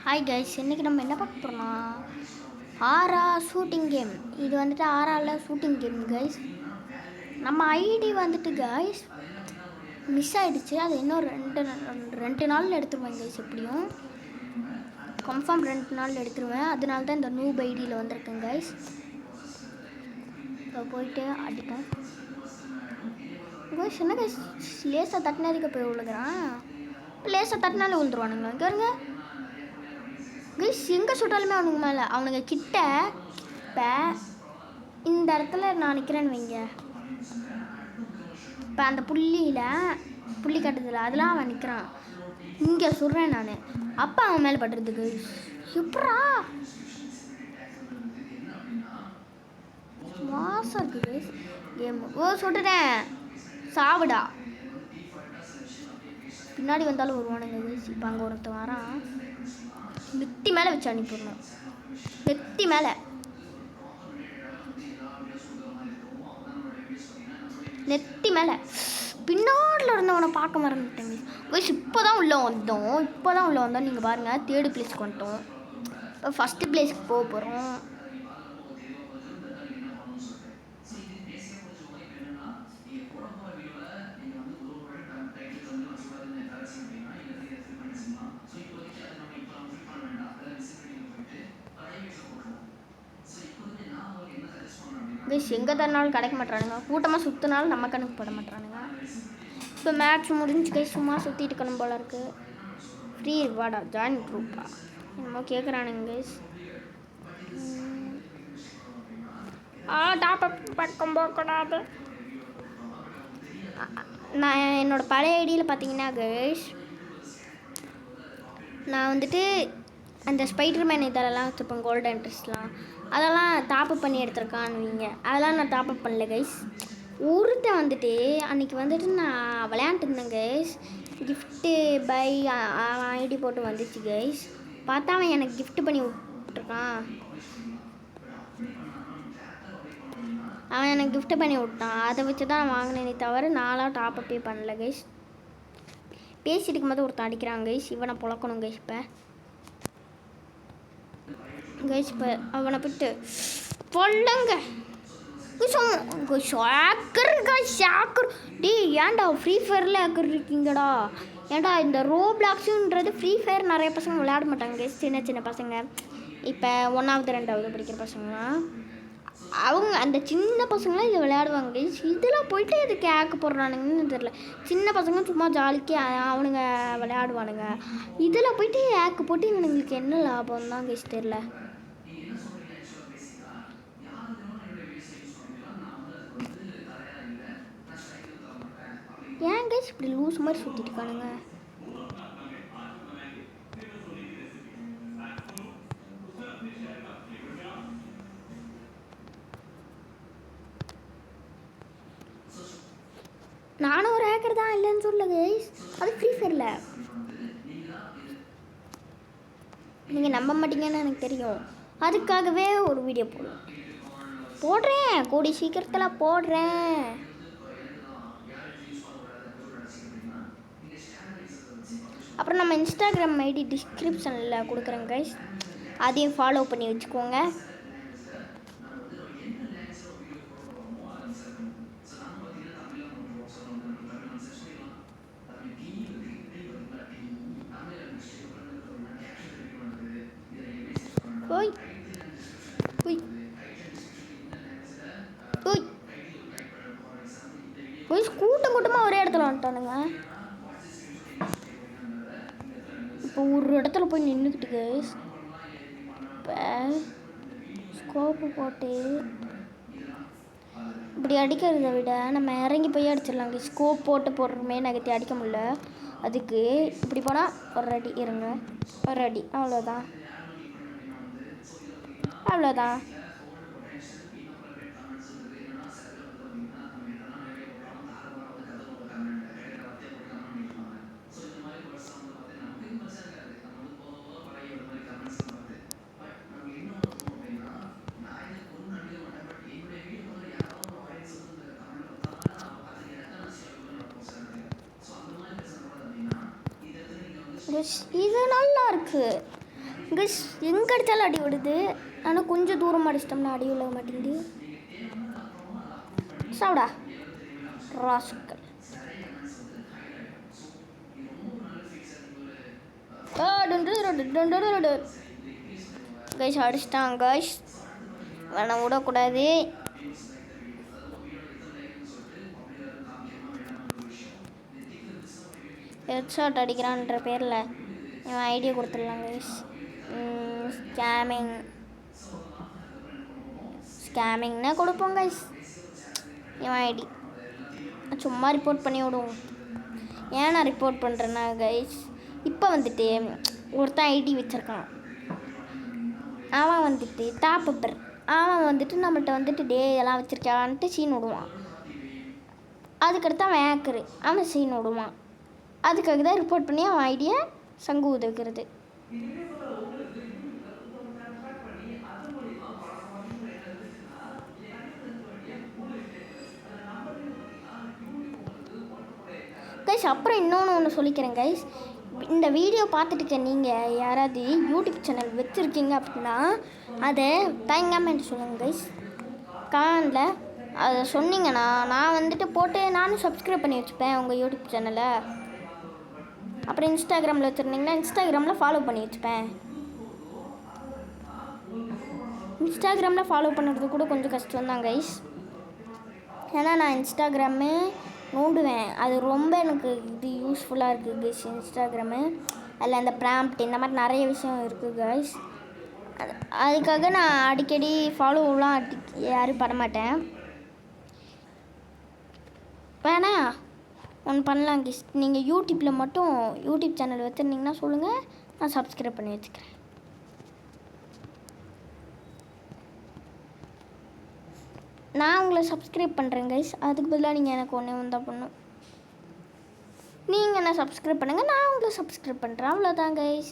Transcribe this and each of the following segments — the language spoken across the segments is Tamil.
ஹாய் கைஸ், இன்றைக்கி நம்ம என்ன பார்க்க போகிறோம்னா ஆரா ஷூட்டிங் கேம். இது வந்துட்டு ஆராவில் ஷூட்டிங் கேம் கைஸ். நம்ம ஐடி வந்துட்டு கைஸ் மிஸ் ஆகிடுச்சு. அது இன்னும் ரெண்டு நாளில் எடுத்துருவேன் கைஸ். எப்படியும் கன்ஃபார்ம் 2 நாள் எடுத்துருவேன். அதனால தான் இந்த நூப் ஐடியில் வந்திருக்கேன் கைஸ். இப்போ போயிட்டு அடிப்போம் கைஸ். என்ன கைஸ் லேசாக தட்டினதுக்கு போய் விழுகிறான். லேசாக தட்டினாலே விழுந்துருவானுங்களா கேளுங்க கைஸ். எங்கே சுட்டாலுமே அவனுக்கு மேலே அவனுங்க கிட்ட. இப்போ இந்த இடத்துல நான் நிற்கிறேன்னு வைங்க. இப்போ அந்த புள்ளி கட்டுதில்ல அதெல்லாம் அவன் நிற்கிறான். இங்கே சொல்கிறேன் நான். அப்போ அவன் மேலே பட்டுறது கைஸ். எப்படா மாசம் இருக்குது கைஸ் கேம். சுட்டுட்டேன். சாவுடா. பின்னாடி வந்தாலும் வருவானுங்க கைஸ். இப்போ அங்கே ஒருத்தன் வரான். நெத்தி மேலே வச்சு அனுப்பிடணும். நெத்தி மேலே பின்னாடில் இருந்தவனை பார்க்க மறந்துட்டேங்க கைஸ். இப்போ தான் உள்ளே வந்தோம். நீங்கள் பாருங்கள், 3rd பிளேஸ்க்கு வந்துட்டோம். இப்போ 1st பிளேஸ்க்கு போக போகிறோம். கைஸ் எங்கே தரனாலும் கிடைக்க மாட்டானுங்க. கூட்டமாக சுற்றினாலும் நம்ம கணக்கு போட மாட்டானுங்க. இப்போ மேட்ச் முடிஞ்சு கைஸ். சும்மா சுற்றிட்டு இருக்கணும் போல இருக்குது. ஃப்ரீ ரிவார்டா ஜாயின் ட்ரூப்பா என்னமோ கேட்குறானுங்க கைஸ். டாப் அப் பக்கம் போகக்கூடாது. நான் என்னோடய பழைய ஐடியில் பார்த்தீங்கன்னா கைஸ், நான் வந்துட்டு அந்த ஸ்பைடர்மேன் இதெல்லாம் வச்சுருப்பேன். கோல்டன் இன்ட்ரெஸ்ட்லாம் அதெல்லாம் டாப்அப் பண்ணி எடுத்துருக்கான்னுவீங்க. அதெல்லாம் நான் டாப்அப் பண்ணல கைஸ். ஒருத்தன் வந்துட்டு அன்றைக்கி வந்துட்டு நான் விளையாண்டுருந்தேன் கைஸ். கிஃப்ட்டு பை ஐடி போட்டு வந்துச்சு கைஸ். பார்த்தா அவன் எனக்கு கிஃப்ட் பண்ணி விட்டுருக்கான். அதை வச்சு தான் நான் வாங்கினேனே தவிர நான்லாம் டாப்அப்பே பண்ணல கைஸ். பேசிட்டு இருக்கும்போது ஒருத்தன் அடிக்கிறாங்க கைஸ். இவனை புழக்கணும் கைஸ். இப்போ அவனை போட்டு பொல்லுங்க ஷாக்கர். டே ஏன்டா ஃப்ரீ ஃபயரில் ஹேக்கர் இருக்கீங்கடா? ஏன்டா இந்த ரோப்ளாக்ஸுன்றது ஃப்ரீ ஃபயர் நிறைய பசங்க விளையாட மாட்டாங்க கைஸ். சின்ன பசங்க இப்போ 1வது 2வது படிக்கிற பசங்களாம் அவங்க அந்த சின்ன பசங்களாம் இதை விளையாடுவாங்க கைஸ். இதெல்லாம் போயிட்டு இதுக்கு ஹேக்கு போடுறானுங்கன்னு தெரியல. சின்ன பசங்க சும்மா ஜாலிக்கு அவனுங்க விளையாடுவானுங்க. இதில் போயிட்டு ஹேக்கு போட்டு இவனுங்களுக்கு என்ன லாபம் தான் கைஸ் தெரில. ஏன் கைஸ் இப்படி லூஸ் மாதிரி சுற்றிட்டு இருக்கானுங்க? நானும் ஒரு ஹேக்கர் தான், இல்லைன்னு சொல்ல கைஸ். அது ஃப்ரீ ஃபயரில் நீங்கள் நம்ப மாட்டீங்கன்னு எனக்கு தெரியும். அதுக்காகவே ஒரு வீடியோ போடுறேன். கூடிய சீக்கிரத்தில் போடுறேன். அப்புறம் நம்ம இன்ஸ்டாகிராம் ஐடி டிஸ்கிரிப்ஷனில் கொடுக்குறேன் கைஸ். அதையும் ஃபாலோ பண்ணி வச்சுக்கோங்க. ஓய் ஓய் ஓய் ஓய் கூட்டமாக ஒரே இடத்துல வந்துட்டானுங்க. இப்போ ஒரு இடத்துல போய் நின்றுக்கிட்டு கைஸ். இப்போ ஸ்கோப்பு போட்டு இப்படி அடிக்கிறத விட நம்ம இறங்கி போய் அடிச்சிடலாம் கைஸ். ஸ்கோப் போட்டு போடுறமே நகர்த்தி அடிக்க முடியல. அதுக்கு இப்படி போனால் ஒரு அடி இருங்க, ஒரு அடி அவ்வளோதான். இது நல்லா இருக்குது. கைஸ் எங்கே அடித்தாலும் அடி விடுது. ஆனால் கொஞ்சம் தூரம் அடிச்சிட்டோம்னா அடி விழ மாட்டேங்குது. சாப்பிடா ராஸ்கல். கைஸ் அடிச்சிட்டான் கைஸ். வேணாம் விடக்கூடாது. ஹெட்ஷாட் அடிக்கிறான்ற பேரில் இவன் ஐடியா கொடுத்துடலாம் கைஸ். ஸ்கேமிங்னா கொடுப்போம் கைஸ். இவன் ஐடி சும்மா ரிப்போர்ட் பண்ணி விடுவோம். ஏன் நான் ரிப்போர்ட் பண்ணுறேன்னா கைஸ், இப்போ வந்துட்டு ஒருத்தன் ஐடி வச்சுருக்கான். அவன் வந்துட்டு டாப்பர். அவன் வந்துட்டு நம்மள்கிட்ட வந்துட்டு டே இதெல்லாம் வச்சுருக்கான்ட்டு சீன் விடுவான். அதுக்கடுத்து அவன் ஹேக்கரு, அவன் சீன் விடுவான். அதுக்காக தான் ரிப்போர்ட் பண்ணி அவன் ஐடியா சங்கு உதவுகிறது. கைஸ் அப்புறம் இன்னொன்று சொல்லிக்கிறேன் கைஸ். இந்த வீடியோ பார்த்துட்டு நீங்கள் யாராவது யூடியூப் சேனல் வச்சுருக்கீங்க அப்படின்னா அதை தயங்காமல் சொல்லுங்கள் கைஸ். கமெண்டில் அதை சொன்னீங்கன்னா நான் வந்துட்டு போட்டு நானும் சப்ஸ்கிரைப் பண்ணி வச்சுப்பேன் உங்கள் யூடியூப் சேனலை. அப்புறம் இன்ஸ்டாகிராமில் வச்சுருந்தீங்கன்னா இன்ஸ்டாகிராமில் ஃபாலோ பண்ணி வச்சுப்பேன். இன்ஸ்டாகிராமில் ஃபாலோ பண்ணுறது கூட கொஞ்சம் கஷ்டம்தான் கைஸ். ஏன்னா நான் இன்ஸ்டாகிராமு நோண்டுவேன். அது ரொம்ப எனக்கு இது யூஸ்ஃபுல்லாக இருக்குது கைஸ் இன்ஸ்டாகிராமு. அதில் அந்த ப்ராம்ப்ட் இந்த மாதிரி நிறைய விஷயம் இருக்குது கைஸ். அதுக்காக நான் அடிக்கடி ஃபாலோவெலாம் யாரும் பண்ண மாட்டேன். வேணா ஒன்று பண்ணலாம் கைஸ். நீங்கள் யூடியூப்பில் மட்டும் யூடியூப் சேனல் வச்சுருந்தீங்கன்னா சொல்லுங்கள், நான் சப்ஸ்கிரைப் பண்ணி வச்சுக்கிறேன். நான் உங்களை சப்ஸ்கிரைப் பண்ணுறேன் கைஸ். அதுக்கு பதிலாக நீங்கள் எனக்கு ஒன்றே ஒன்று தான் பண்ணணும். நீங்கள் என்ன சப்ஸ்கிரைப் பண்ணுங்கள், நான் உங்களை சப்ஸ்கிரைப் பண்ணுறேன். அவ்வளோதான் கைஸ்.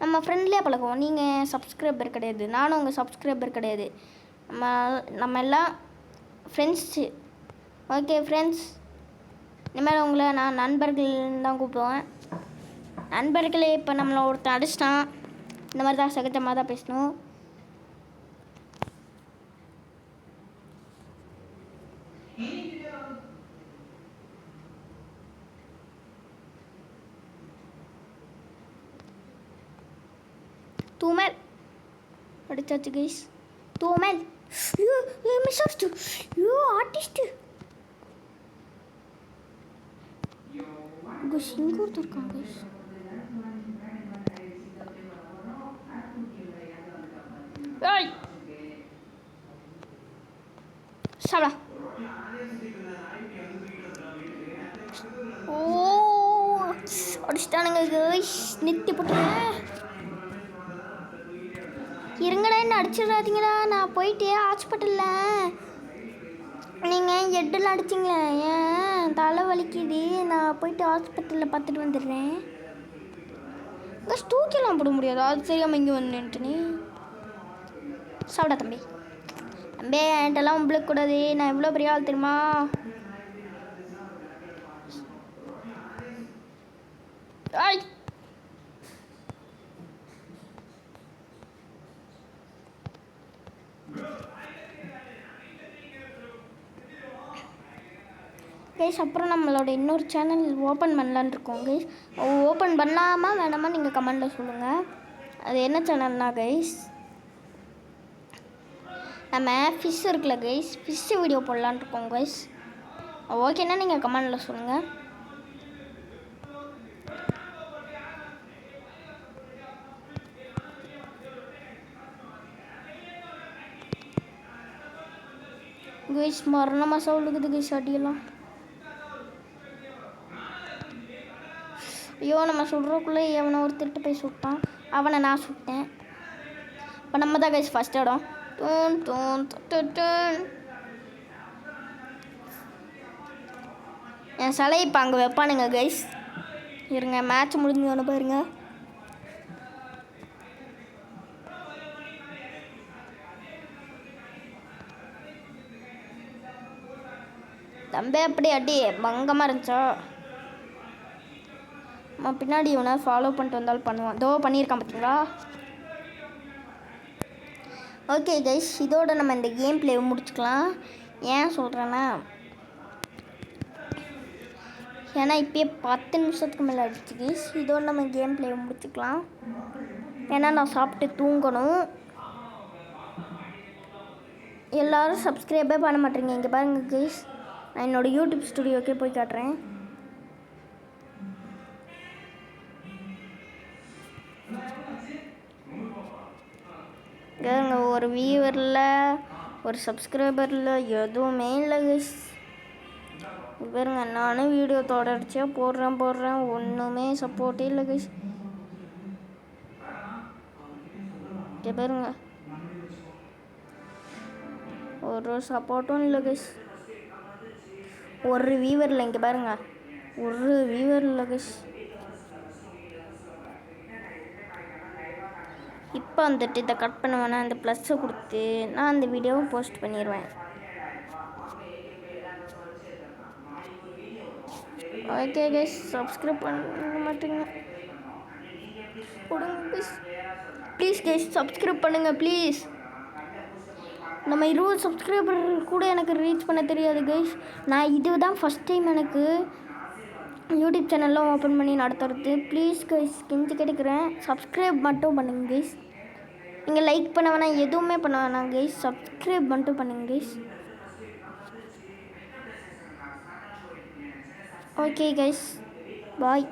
நம்ம ஃப்ரெண்ட்லியாக பழகுவோம். நீங்கள் சப்ஸ்கிரைபர் கிடையாது, நானும் உங்கள் சப்ஸ்கிரைபர் கிடையாது. நம்ம எல்லாம் ஃப்ரெண்ட்ஸு. ஓகே ஃப்ரெண்ட்ஸ், இனிமேல் உங்களை நான் நண்பர்கள்னு தான் கூப்பிடுவேன். நண்பர்களே, இப்போ நம்மளை ஒருத்தன் அடிச்சிட்டான். இந்த மாதிரி தான் சகஜமாக தான் பேசணும். தூமல் அடிச்சாச்சு கைஸ். தூமல் மிஸ் ஆச்சு. ஆர்டிஸ்ட்டு இங்கே ஒருத்தர் இருக்காங்க கைஸ். சாப்பிடா. ஓ அடிச்சிட்டானுங்க கைஸ். நிறுத்தி போட்டுருங்க. இருங்கடா, என்ன அடிச்சிடாதீங்கடா. நான் போயிட்டு ஹாஸ்பிட்டலில் நீங்கள் ஹெட்டில் அடிச்சிங்களே, ஏன் தலை வலிக்குது. நான் போயிட்டு ஹாஸ்பிட்டலில் பார்த்துட்டு வந்துடுறேன். கைஸ் தூக்கிலாம் போட முடியாது, அது தெரியாமல் இங்கே வந்துட்டு நீ சாப்பிடா தம்பி. தம்பி என்கிட்டலாம் உங்களுக்கு கூடாது. நான் எவ்வளோ பெரிய ஆள் தெரியுமா. ஐய் கைஸ், அப்புறம் நம்மளோட இன்னொரு சேனல் ஓப்பன் பண்ணலான்னு இருக்கோம் கைஸ். ஓப்பன் பண்ணலாமா வேணாமா நீங்கள் கமெண்டில் சொல்லுங்கள். அது என்ன சேனல்னா கைஸ், நம்ம ஃபிஷ் இருக்குல்ல கைஸ், ஃபிஷ்ஷு வீடியோ போடலான்னு இருக்கோம் கைஸ். ஓகேன்னா நீங்கள் கமெண்டில் சொல்லுங்கள். கைஸ் மரணமாக சவுண்டுக்குது கைஸ் அடியெல்லாம். ஐயோ, நம்ம சுடுறதுக்குள்ளே எவனை ஒருத்தர்கிட்ட போய் சுட்டான். அவனை நான் சுட்டேன். இப்போ நம்ம தான் கைஸ் ஃபஸ்ட் இடம். என் சிலை இப்போ அங்கே வைப்பானுங்க கைஸ். இருங்க, மேட்ச் முடிஞ்சோன்னு பாருங்க. தம்பி அப்படி அடி பங்கமாக இருந்துச்சா. நம்ம பின்னாடி இவனை ஃபாலோ பண்ணிட்டு வந்தாலும் பண்ணுவான். தோ பண்ணியிருக்கான் பார்த்தீங்களா. ஓகே கைஸ், இதோட நம்ம இந்த கேம் பிளே முடிச்சுக்கலாம். ஏன் சொல்கிறேன்னா, ஏன்னா இப்போயே 10 நிமிஷத்துக்கு மேலே ஆகிடுச்சு கைஸ். இதோட நம்ம கேம் பிளே முடிச்சுக்கலாம். ஏன்னா நான் சாப்பிட்டு தூங்கணும். எல்லோரும் சப்ஸ்கிரைபே பண்ண மாட்டேங்க. இங்கே பாருங்கள் கைஸ், நான் என்னோடய யூடியூப் ஸ்டுடியோக்கே போய் காட்டுறேன். ஒரு வியூவரில் ஒரு சப்ஸ்கிரைபரில் எதுவுமே இல்லை கைஸ். பாருங்க, நானும் வீடியோ தொடர்ச்சியாக போடுறேன், ஒன்றுமே சப்போர்ட்டே இல்லை கைஸ். இங்கே பாருங்க, ஒரு சப்போர்ட்டும் இல்லை கைஸ். ஒரு வியூவரில் இங்கே பாருங்க, ஒரு வியூவர் இல்லை கைஸ். இப்போ வந்துட்டு இதை கட் பண்ண வேணாம், இந்த ப்ளஸ்ஸை கொடுத்து நான் அந்த வீடியோவை போஸ்ட் பண்ணிடுவேன். ஓகே கைஸ், சப்ஸ்கிரைப் பண்ண மாட்டேங்க. கொடுங்க கைஸ், ப்ளீஸ் கைஸ், சப்ஸ்கிரைப் பண்ணுங்கள் ப்ளீஸ். நம்ம 20 சப்ஸ்கிரைபர் கூட எனக்கு ரீச் பண்ண தெரியாது கைஸ். நான் இதுதான் ஃபஸ்ட் டைம் எனக்கு யூடியூப் சேனல்லாம் ஓப்பன் பண்ணி நடத்துறது. ப்ளீஸ் கைஸ், கெஞ்சி கேட்டுக்கிறேன், சப்ஸ்கிரைப் மட்டும் பண்ணுங்க கைஸ். நீங்கள் லைக் பண்ண வேணாம், எதுவுமே பண்ண வேணாம் கைஸ், சப்ஸ்கிரைப் மட்டும் பண்ணுங்க கைஸ். ஓகே கைஸ், பாய்.